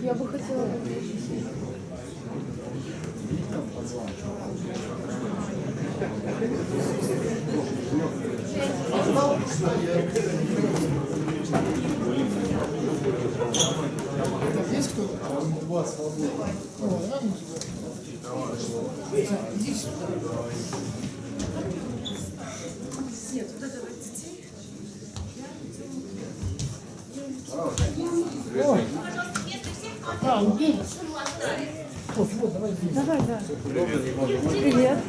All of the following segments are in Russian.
Я бы хотела... Есть кто-то? Два свободных. Иди сюда. Нет, вот это вот детей. Ой. А, Вот, давай здесь. Давай, да. Привет.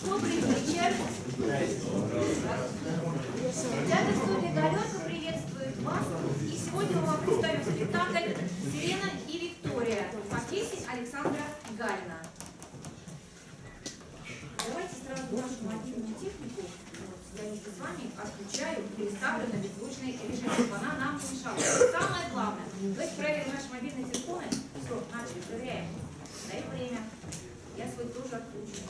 Добрый вечер. Театр студии «Галерка» приветствует вас. И сегодня мы вам представим спектакль «Селена и Виктория» по пьесе Александра Галина. Давайте сразу нашу мобильную технику, вместе с вами, отключаю, переставлю на беззвучный режим, чтобы она нам не мешала. Самое главное, давайте проверим наши мобильные телефоны. Все, начали, проверяем. Дай время. Я свой тоже отключу.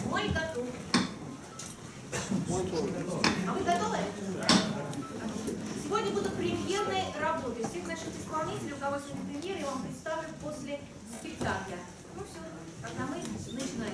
Мой готов. А вы готовы? Сегодня будут премьерной работы. Всех наших исполнителей, у кого сегодня премьера, я вам представлю после спектакля. Ну все, тогда мы начинаем.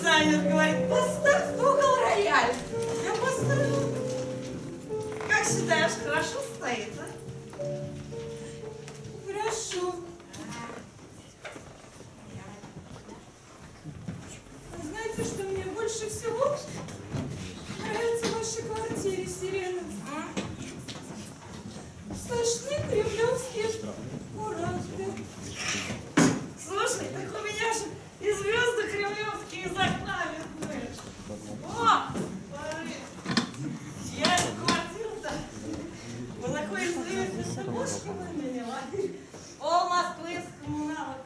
Дизайнер говорит, поставь в угол рояль. Я поставлю. Как считаешь, хорошо стоит, а? Хорошо. Знаете, что мне больше всего нравится в вашей квартире, Сирена? Слышны кремлевские куранты. Слушай, так у меня же и звезды кремлевские из окна видны. О, смотри. Я эту квартиру-то по такой известной собушке выменила. Пол Москвы из коммуналок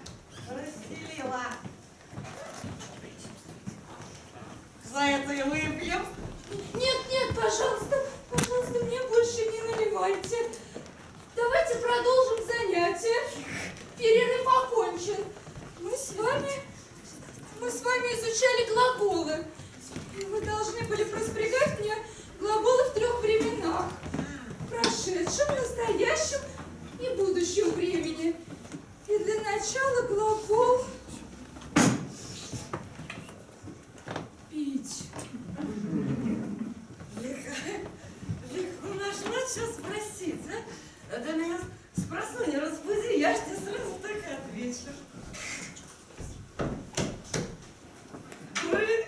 расселила. За это и выпьем. Нет, нет, пожалуйста, пожалуйста, мне больше не наливайте. Давайте продолжим занятие. Перерыв окончен. Мы с вами изучали глаголы. Вы должны были проспрягать мне глаголы в 3 временах. Прошедшем, настоящем и будущем времени. И для начала глагол пить. Легко нашла, что спросить, а? Ты меня спросонья разбуди, я ж тебе сразу так и отвечу. Брык.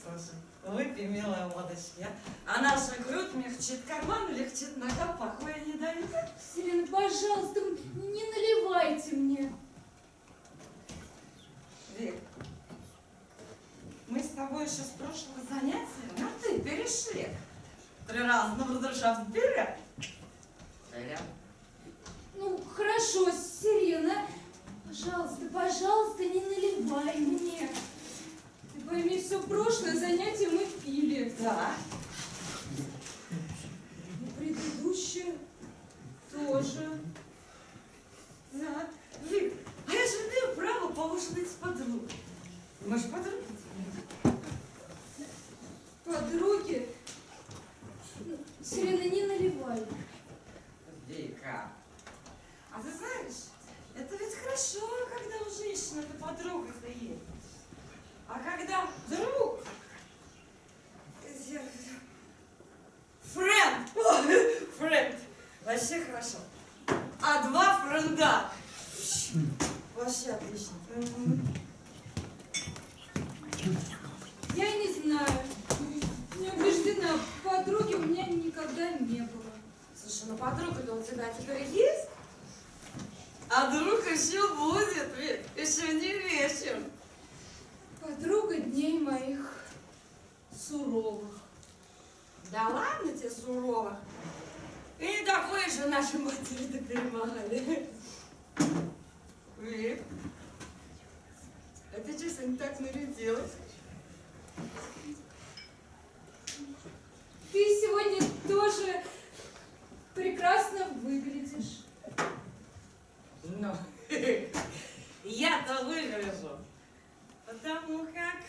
Слушай, выпей, милая водочки, а наша грудь мягчит карман, легчит нога, покоя не дает. Селена, пожалуйста, не наливайте мне. Вик, мы с тобой еще с прошлого занятия на «ты» перешли. 3 раза на брудершафт вперед. Вообще хорошо. А 2 френда. Вообще отлично. Я не знаю. Не убеждена, подруги у меня никогда не было. Слушай, ну подруга-то у тебя теперь есть? А друг еще будет, ведь еще не вечер. Подруга дней моих суровых. Да ладно тебе сурово. И не такое же наши матери-то перемагали. Вик, а ты что сегодня так нарядилась? Ты сегодня тоже прекрасно выглядишь. Ну, я-то выгляжу, потому как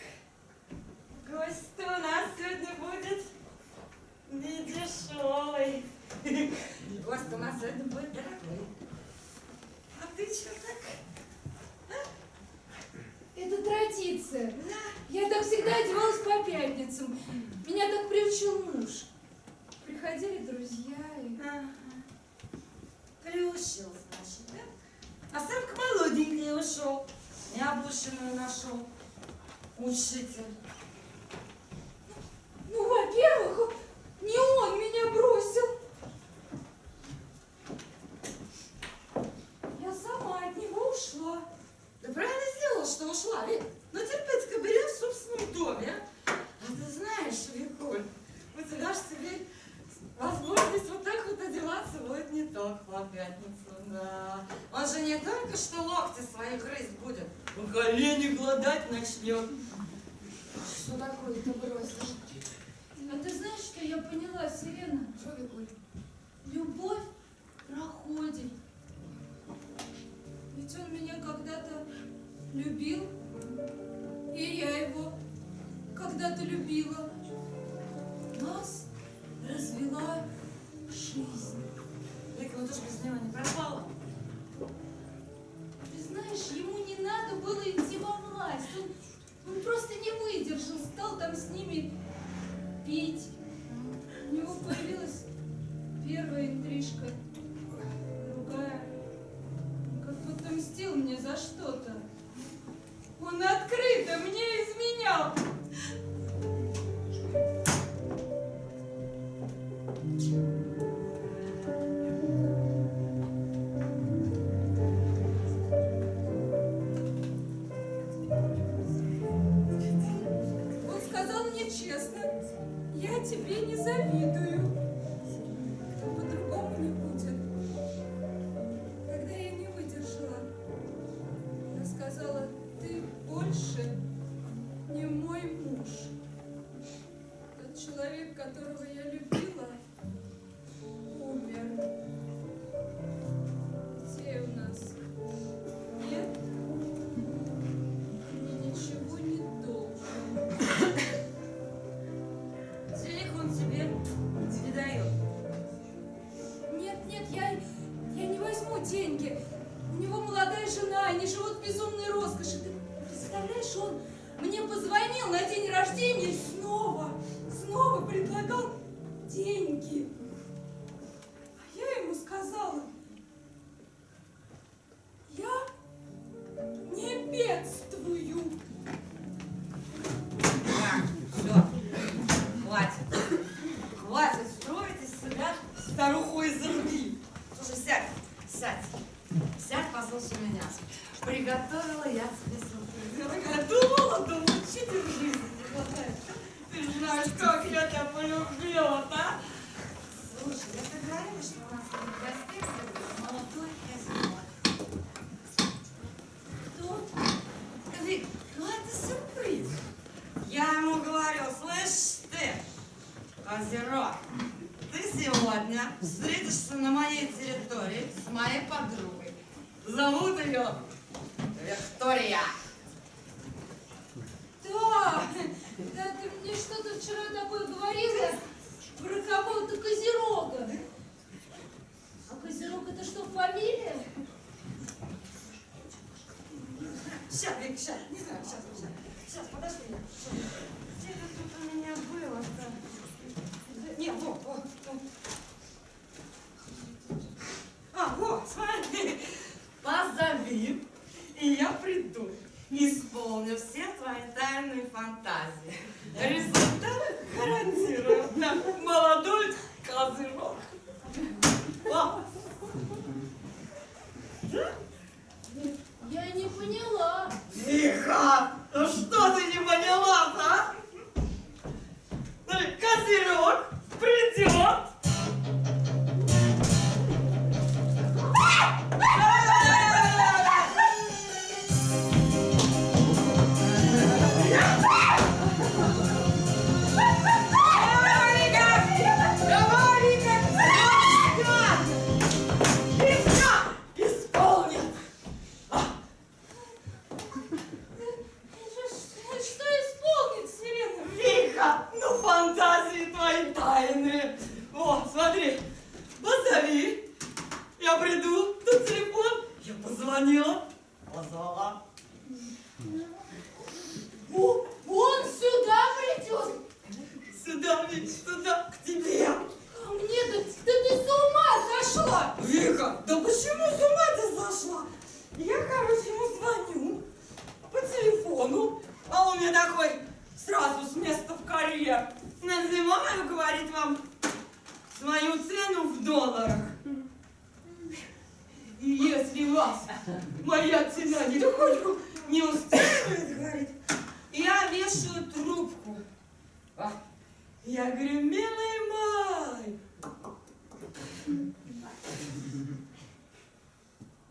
гость-то у нас сегодня будет не дешевый. Гость у нас сегодня будет дорогой. А ты что так? Это традиция. Я так всегда одевалась по пятницам. Меня так приучил муж. Приходили друзья и... Ага. Приучил, значит, да? А сам к молоденькой ушел. Необученную нашел. Учитель. Ну, во-первых, не он меня бросил. Я сама от него ушла. Да правильно сделала, что ушла, Вик. Но терпеть-ка бери в собственном доме, а? А ты знаешь, Викуль, у тебя ж теперь возможность вот так вот одеваться будет не только по пятницу, да. Он же не только что локти свои грызть будет, он колени гладать начнет. Что такое ты бросишь? А ты знаешь, что я поняла, Сирена? Что, Викуль? Любовь проходит. Ведь он меня когда-то любил, и я его когда-то любила. Нас развела жизнь. Вик, ну ты же без него не пропала. Ты знаешь, ему не надо было идти во власть. Он просто не выдержал, стал там с ними пить. У него появилась первая интрижка, другая. Как будто мстил мне за что-то. Он открыто мне изменял. Он сказал мне честно, я тебе не завидую. По-другому не будет. Когда я не выдержала, я сказала, ты больше не мой муж. Тот человек, которого я любила, умер. Детей у нас нет. Мне ничего не должен. Денег он тебе не дает. Нет, я не возьму деньги. У него молодая жена, они живут в безумной роскоши. Ты представляешь, он мне позвонил на день рождения и снова предлагал деньги. А я ему сказала, я не бедствую. Так, все, хватит. Хватит строить из себя старуху из руки. Слушай, сядь. Сядь, послушай меня. Приготовила я тебе сюрприз. Приготовила, думаю, что тебе в жизни не хватает. Ты знаешь, как я тебя полюбила-то, а? Слушай, я тебе говорила, что у нас в гостях молодой хозяин. Кто? Вик, ну это сюрприз. Я ему говорю, слышь ты, Козерог, ты сегодня встретишься на моей территории с моей подругой. Зовут ее Виктория. Да, ты мне что-то вчера такое говорила про кого-то Козерога. А Козерог это что, фамилия? Сейчас, Вик, сейчас, не знаю, сейчас, подожди меня. Где это тут у меня было-то? Не, вот. Зови. Я приду. Тут телефон. Я позвонила. Позвала. Он сюда придет. Сюда, Вик, сюда, к тебе. А мне да ты с ума сошла. Вика, да почему с ума ты сошла? Я, короче, ему звоню по телефону, а он мне такой сразу с места в карьер. Называю, говорит вам, свою цену в долларах. И если вас моя цена не устраивает, говорит, я вешаю трубку. Я говорю, милый мой,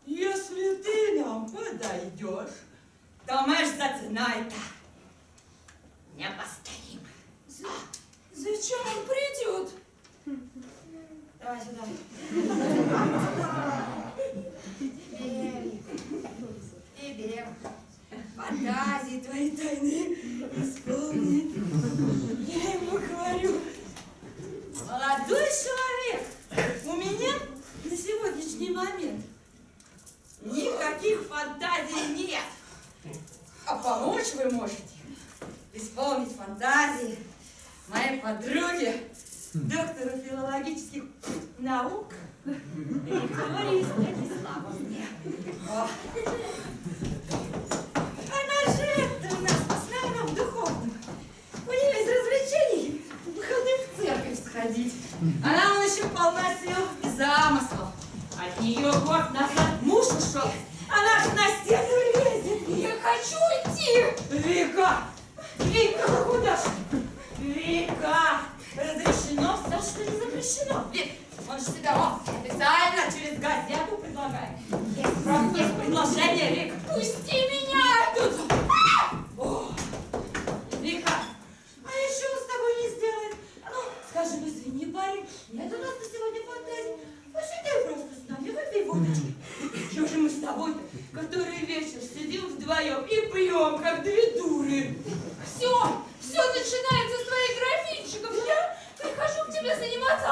если ты нам подойдешь, то мы ж за ценой-то не постоим. Зачем он придет? Давай сюда. Тебе фантазии твои тайны исполнит. Я ему говорю, молодой человек, у меня на сегодняшний момент никаких фантазий нет. А помочь вы можете исполнить фантазии моей подруги, доктору филологических наук Виктории Станиславовне. Она живет у нас в основном духовным. У нее из развлечений выходным в церковь сходить. Она вон еще полна сил и замыслов. От нее год назад муж ушел. Она же на стену лезет. Я хочу уйти. Вика! Вика, куда ж? Вика! Разрешено все, что не запрещено. Вик, он же себя официально через газету предлагает. Есть предложение, Вика. Пусти меня тут. Вика, а еще он с тобой не сделает? Ну, скажем, извини, парень, нет у нас на сегодня фантазии. Посиди просто с нами, выпей водочки. Что же мы с тобой, который вечер сидим вдвоем и пьем, как две дуры? Все начинается с твоих графинчиков. Я прихожу к тебе заниматься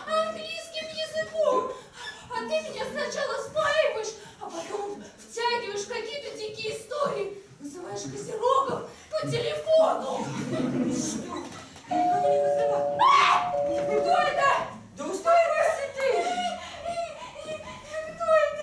английским языком. А ты меня сначала спаиваешь, а потом втягиваешь в какие-то дикие истории. Вызываешь козерогов по телефону. Что? Я никого не вызываю.